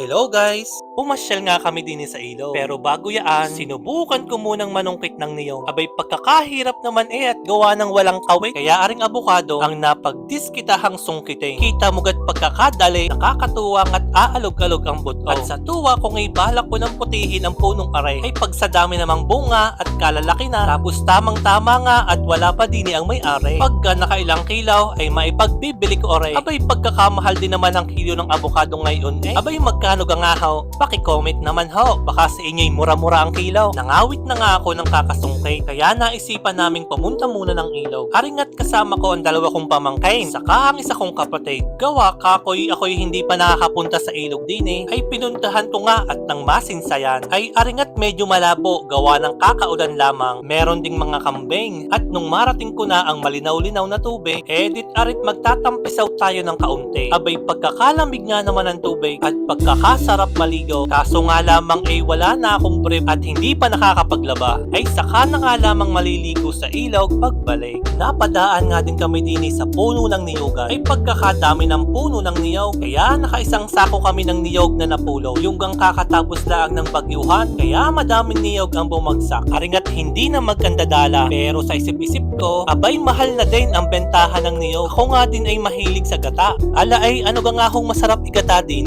Hello guys! Pumasyal nga kami din sa ilog. Pero bago yaan, sinubukan ko munang manungkit ng niyog. Abay pagkakahirap naman at gawa ng walang kawit. Kaya aring abukado ang napagdiskitahang sungkiting. Kita mo gat pagkakadali, nakakatuwang at aalog-alog ang buto. At sa tuwa kung ay balak ko ng putihin ang punong aray, ay pagsadami namang bunga at kalalaki na, tapos tamang-tama nga at wala pa din ang may-ari. Pagka nakailang kilaw ay maipagbibili ko aray. Abay pagkakamahal din naman ang kilo ng abukado ngayon abay magkano gangahaw? Paki-comment naman ho, baka sa inyo'y mura-mura ang kilaw. Nangawit na nga ako ng kakasungkay, kaya naisipan naming pumunta muna ng ilog. Aringat kasama ko ang dalawa kong pamangkin, saka ang isa kong kapatid. Gawa ako'y hindi pa nakakapunta sa ilog din ay pinuntahan ko nga at nang masinsayan. Ay aringat medyo malabo, gawa ng kakaulan lamang. Meron ding mga kambing, at nung marating ko na ang malinaw-linaw na tubig, edit arit magtatampisaw tayo ng kaunti. Abay pagkakalamig nga naman ng tubig at pagkakasarap maligo, kaso nga lamang wala na akong brief at hindi pa nakakapaglaba, ay saka na nga lamang maliligo sa ilog pagbalik. Napadaan nga din kami din sa puno ng niyugan, ay pagkakadami ng puno ng niyog, kaya nakaisang sako kami ng niyog na napulo. Yung gang kakatapos lang ng bagyuhan, kaya madaming niyog ang bumagsak. Aringat hindi na magkandadala, pero sa isip-isip ko, abay mahal na din ang bentahan ng niyog. Ako nga din ay mahilig sa gata. Ala ay ano nga hong masarap igata din